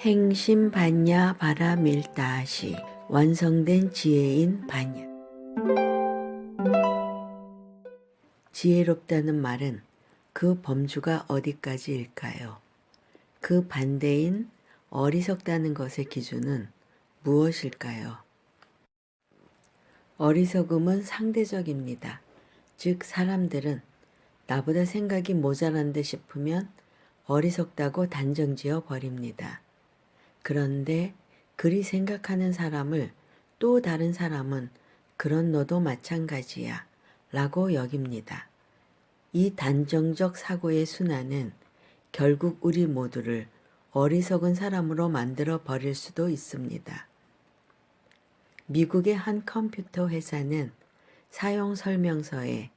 행심반야 바라밀다시 완성된 지혜인 반야. 지혜롭다는 말은 그 범주가 어디까지일까요? 그 반대인 어리석다는 것의 기준은 무엇일까요? 어리석음은 상대적입니다. 즉 사람들은 나보다 생각이 모자란 듯 싶으면 어리석다고 단정지어 버립니다. 그런데 그리 생각하는 사람을 또 다른 사람은 그런 너도 마찬가지야 라고 여깁니다. 이 단정적 사고의 순환은 결국 우리 모두를 어리석은 사람으로 만들어 버릴 수도 있습니다. 미국의 한 컴퓨터 회사는 사용 설명서에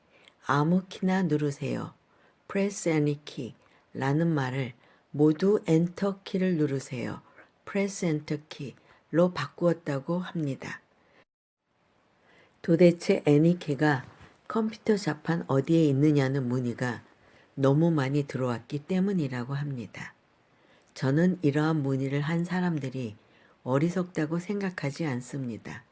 아무 키나 누르세요. Press any key 라는 말을 모두 엔터 키를 누르세요. Press enter key로 바꾸었다고 합니다. 도대체 any key가 컴퓨터 자판 어디에 있느냐는 문의가 너무 많이 들어왔기 때문이라고 합니다. 저는 이러한 문의를 한 사람들이 어리석다고 생각하지 않습니다.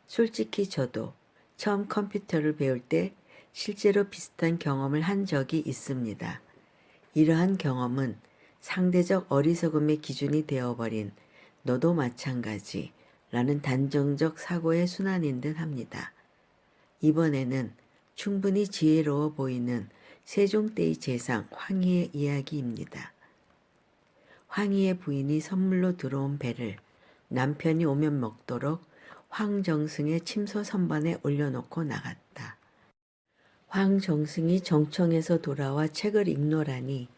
솔직히 저도 처음 컴퓨터를 배울 때 실제로 비슷한 경험을 한 적이 있습니다. 이러한 경험은 상대적 어리석음의 기준이 되어버린 너도 마찬가지 라는 단정적 사고의 순환인 듯 합니다. 이번에는 충분히 지혜로워 보이는 세종대의 재상 황희의 이야기입니다. 황희의 부인이 선물로 들어온 배를 남편이 오면 먹도록 황정승의 침소 선반에 올려놓고 나갔다. 황정승이 정청에서 돌아와 책을 읽노라니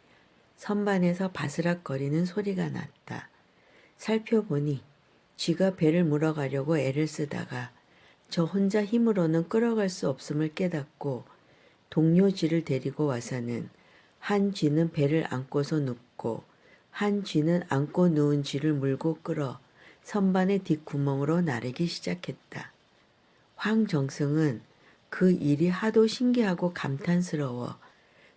선반에서 바스락거리는 소리가 났다. 살펴보니 쥐가 배를 물어가려고 애를 쓰다가 저 혼자 힘으로는 끌어갈 수 없음을 깨닫고 동료 쥐를 데리고 와서는 한 쥐는 배를 안고서 눕고 한 쥐는 안고 누운 쥐를 물고 끌어 선반의 뒷구멍으로 나르기 시작했다. 황정승은 그 일이 하도 신기하고 감탄스러워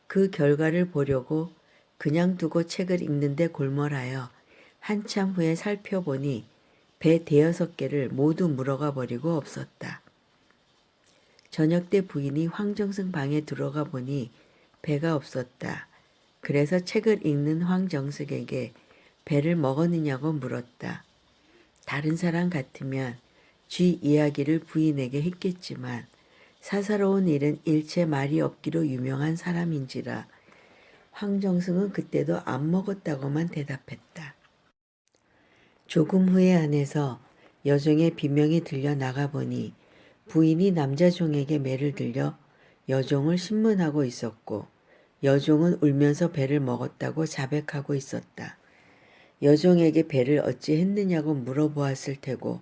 그 결과를 보려고 그냥 두고 책을 읽는데 골몰하여 한참 후에 살펴보니 배 대여섯 개를 모두 물어가 버리고 없었다. 저녁 때 부인이 황정승 방에 들어가 보니 배가 없었다. 그래서 책을 읽는 황정승에게 배를 먹었느냐고 물었다. 다른 사람 같으면 쥐 이야기를 부인에게 했겠지만 사사로운 일은 일체 말이 없기로 유명한 사람인지라 황정승은 그때도 안 먹었다고만 대답했다. 조금 후에 안에서 여종의 비명이 들려 나가보니 부인이 남자 종에게 매를 들려 여종을 신문하고 있었고 여종은 울면서 배를 먹었다고 자백하고 있었다. 여종에게 배를 어찌 했느냐고 물어보았을 테고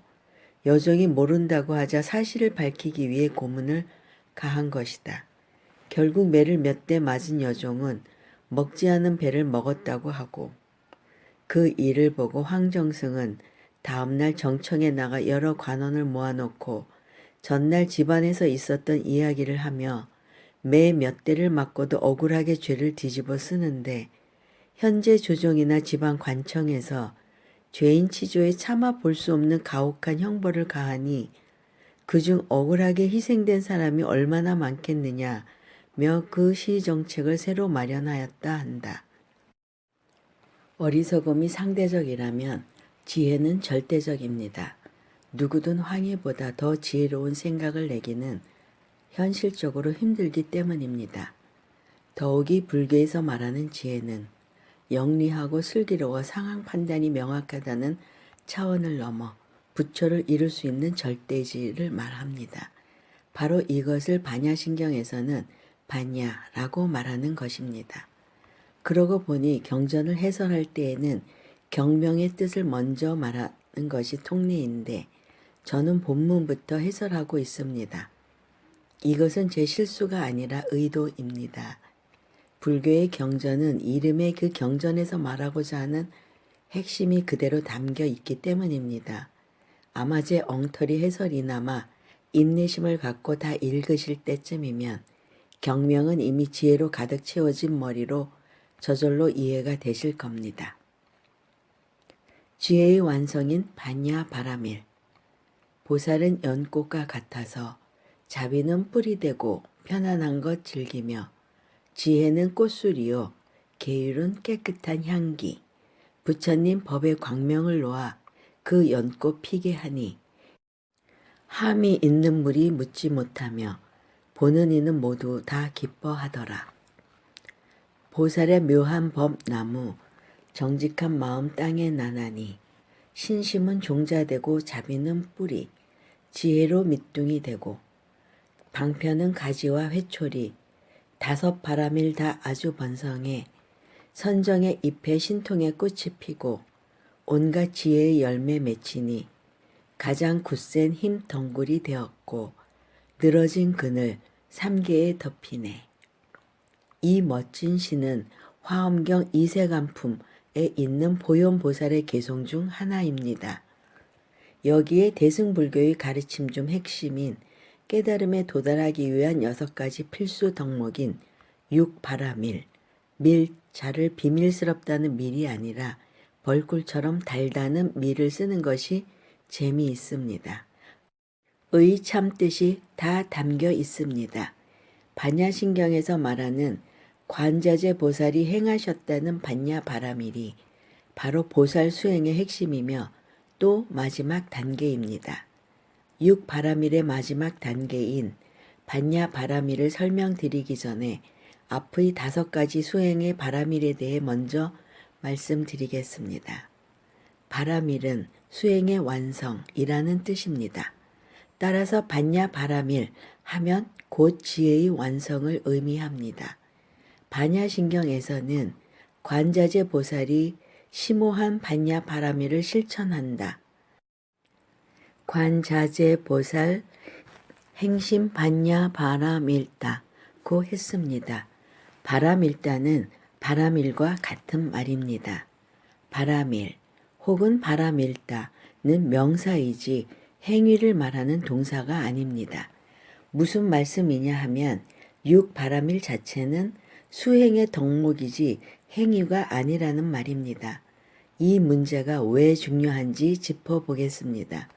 여종이 모른다고 하자 사실을 밝히기 위해 고문을 가한 것이다. 결국 매를 몇 대 맞은 여종은 먹지 않은 배를 먹었다고 하고 그 일을 보고 황정승은 다음날 정청에 나가 여러 관원을 모아놓고 전날 집안에서 있었던 이야기를 하며 매 몇 대를 맞고도 억울하게 죄를 뒤집어 쓰는데 현재 조정이나 지방 관청에서 죄인 치조에 차마 볼 수 없는 가혹한 형벌을 가하니 그중 억울하게 희생된 사람이 얼마나 많겠느냐며 그 시정책을 새로 마련하였다 한다. 어리석음이 상대적이라면 지혜는 절대적입니다. 누구든 황희보다 더 지혜로운 생각을 내기는 현실적으로 힘들기 때문입니다. 더욱이 불교에서 말하는 지혜는 영리하고 슬기로워 상황 판단이 명확하다는 차원을 넘어 부처를 이룰 수 있는 절대지를 말합니다. 바로 이것을 반야신경에서는 반야라고 말하는 것입니다. 그러고 보니 경전을 해설할 때에는 경명의 뜻을 먼저 말하는 것이 통례인데 저는 본문부터 해설하고 있습니다. 이것은 제 실수가 아니라 의도입니다. 불교의 경전은 이름의 그 경전에서 말하고자 하는 핵심이 그대로 담겨 있기 때문입니다. 아마 제 엉터리 해설이나마 인내심을 갖고 다 읽으실 때쯤이면 경명은 이미 지혜로 가득 채워진 머리로 저절로 이해가 되실 겁니다. 지혜의 완성인 반야 바라밀. 보살은 연꽃과 같아서 자비는 뿌리 되고 편안한 것 즐기며 지혜는 꽃술이요 계율은 깨끗한 향기. 부처님 법의 광명을 놓아 그 연꽃 피게 하니 함이 있는 물이 묻지 못하며 보는 이는 모두 다 기뻐하더라. 보살의 묘한 법 나무 정직한 마음 땅에 나나니 신심은 종자되고 자비는 뿌리 지혜로 밑둥이 되고 방편은 가지와 회초리 다섯 바라밀 다 아주 번성해 선정의 잎에 신통의 꽃이 피고 온갖 지혜의 열매 맺히니 가장 굳센 힘 덩굴이 되었고 늘어진 그늘 3개에 덮이네. 이 멋진 시는 화엄경 이세간품에 있는 보현보살의 개송 중 하나입니다. 여기에 대승불교의 가르침 중 핵심인 깨달음에 도달하기 위한 6가지 필수 덕목인 육바라밀, 밀자를 비밀스럽다는 밀이 아니라 벌꿀처럼 달다는 밀을 쓰는 것이 재미있습니다. 의 참 뜻이 다 담겨 있습니다. 반야신경에서 말하는 관자재 보살이 행하셨다는 반야 바라밀이 바로 보살 수행의 핵심이며 또 마지막 단계입니다. 육 바라밀의 마지막 단계인 반야 바라밀을 설명드리기 전에 앞의 5가지 수행의 바라밀에 대해 먼저 말씀드리겠습니다. 바라밀은 수행의 완성이라는 뜻입니다. 따라서 반야 바라밀 하면 곧 지혜의 완성을 의미합니다. 반야신경에서는 관자재 보살이 심오한 반야 바라밀을 실천한다. 관자재 보살 행심 반야 바라밀다고 했습니다. 바라밀다는 바라밀과 같은 말입니다. 바라밀 혹은 바라밀다는 명사이지 행위를 말하는 동사가 아닙니다. 무슨 말씀이냐 하면 육바라밀 자체는 수행의 덕목이지 행위가 아니라는 말입니다. 이 문제가 왜 중요한지 짚어보겠습니다.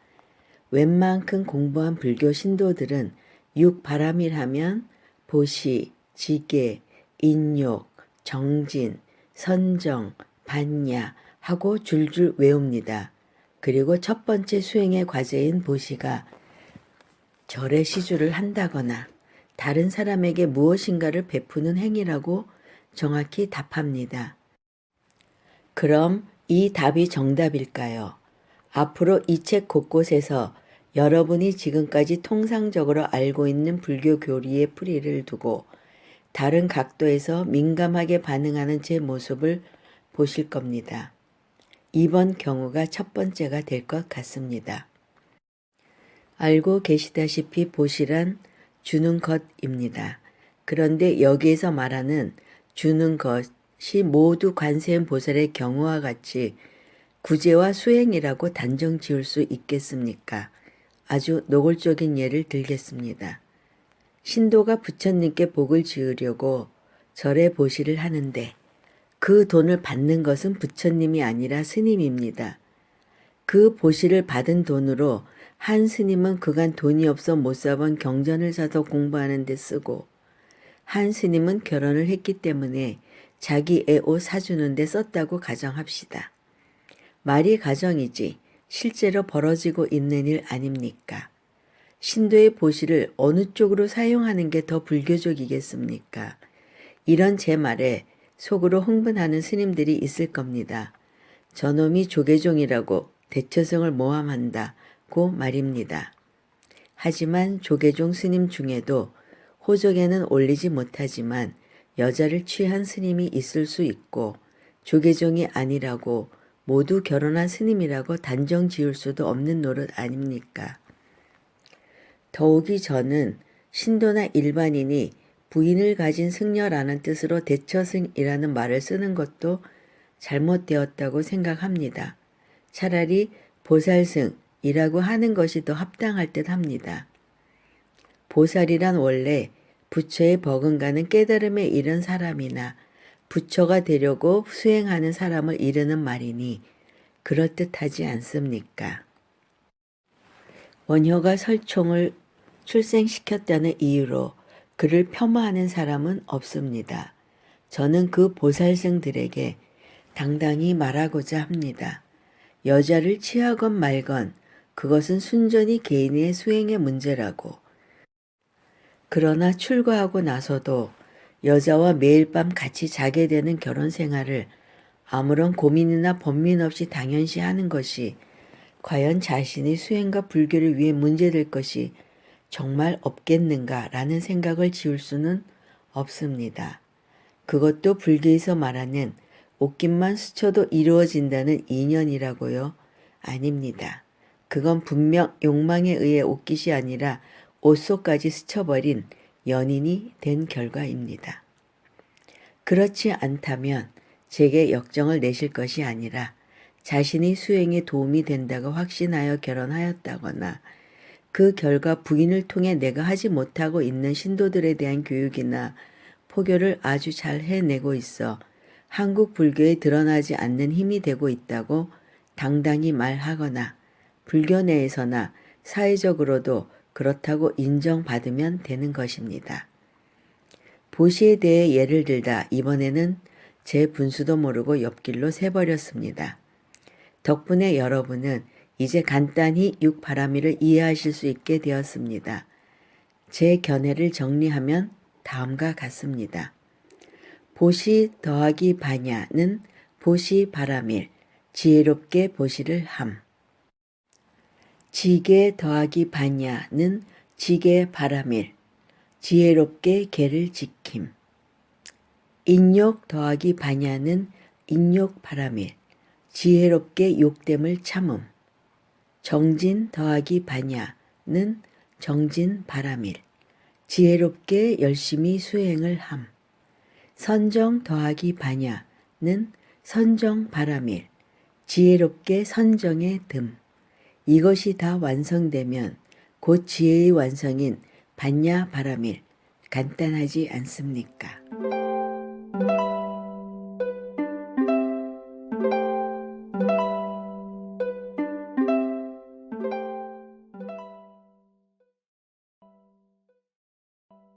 웬만큼 공부한 불교 신도들은 육바라밀 하면 보시, 지계, 인욕, 정진, 선정, 반야 하고 줄줄 외웁니다. 그리고 첫 번째 수행의 과제인 보시가 절의 시주를 한다거나 다른 사람에게 무엇인가를 베푸는 행위라고 정확히 답합니다. 그럼 이 답이 정답일까요? 앞으로 이 책 곳곳에서 여러분이 지금까지 통상적으로 알고 있는 불교 교리의 풀이를 두고 다른 각도에서 민감하게 반응하는 제 모습을 보실 겁니다. 이번 경우가 첫 번째가 될 것 같습니다. 알고 계시다시피 보시란 주는 것입니다. 그런데 여기에서 말하는 주는 것이 모두 관세음 보살의 경우와 같이 구제와 수행이라고 단정 지을 수 있겠습니까? 아주 노골적인 예를 들겠습니다. 신도가 부처님께 복을 지으려고 절에 보시를 하는데 그 돈을 받는 것은 부처님이 아니라 스님입니다. 그 보시를 받은 돈으로 한 스님은 그간 돈이 없어 못 사본 경전을 사서 공부하는 데 쓰고 한 스님은 결혼을 했기 때문에 자기 애 옷 사주는 데 썼다고 가정합시다. 말이 가정이지 실제로 벌어지고 있는 일 아닙니까? 신도의 보시를 어느 쪽으로 사용하는 게 더 불교적이겠습니까? 이런 제 말에 속으로 흥분하는 스님들이 있을 겁니다. 저놈이 조계종이라고 대처성을 모함한다고 말입니다. 하지만 조계종 스님 중에도 호적에는 올리지 못하지만 여자를 취한 스님이 있을 수 있고 조계종이 아니라고 모두 결혼한 스님이라고 단정 지을 수도 없는 노릇 아닙니까? 더욱이 저는 신도나 일반인이 부인을 가진 승려라는 뜻으로 대처승이라는 말을 쓰는 것도 잘못되었다고 생각합니다. 차라리 보살승이라고 하는 것이 더 합당할 듯 합니다. 보살이란 원래 부처의 버금가는 깨달음에 이른 사람이나 부처가 되려고 수행하는 사람을 이르는 말이니 그럴듯하지 않습니까? 원효가 설총을 출생시켰다는 이유로 그를 폄하하는 사람은 없습니다. 저는 그 보살생들에게 당당히 말하고자 합니다. 여자를 취하건 말건 그것은 순전히 개인의 수행의 문제라고. 그러나 출가하고 나서도 여자와 매일 밤 같이 자게 되는 결혼 생활을 아무런 고민이나 번민 없이 당연시 하는 것이 과연 자신의 수행과 불교를 위해 문제될 것이 정말 없겠는가라는 생각을 지울 수는 없습니다. 그것도 불교에서 말하는 옷깃만 스쳐도 이루어진다는 인연이라고요? 아닙니다. 그건 분명 욕망에 의해 옷깃이 아니라 옷 속까지 스쳐버린 연인이 된 결과입니다. 그렇지 않다면 제게 역정을 내실 것이 아니라 자신이 수행에 도움이 된다고 확신하여 결혼하였다거나 그 결과 부인을 통해 내가 하지 못하고 있는 신도들에 대한 교육이나 포교를 아주 잘 해내고 있어 한국 불교에 드러나지 않는 힘이 되고 있다고 당당히 말하거나 불교 내에서나 사회적으로도 그렇다고 인정받으면 되는 것입니다. 보시에 대해 예를 들다 이번에는 제 분수도 모르고 옆길로 새버렸습니다. 덕분에 여러분은 이제 간단히 육바라밀을 이해하실 수 있게 되었습니다. 제 견해를 정리하면 다음과 같습니다. 보시 더하기 바냐는 보시 바라밀, 지혜롭게 보시를 함. 지게 더하기 바냐는 지게 바라밀, 지혜롭게 계를 지킴. 인욕 더하기 바냐는 인욕 바라밀, 지혜롭게 욕됨을 참음. 정진 더하기 바냐는 정진 바라밀, 지혜롭게 열심히 수행을 함. 선정 더하기 바냐는 선정 바라밀, 지혜롭게 선정에 듬. 이것이 다 완성되면 곧 지혜의 완성인 반야 바라밀, 간단하지 않습니까?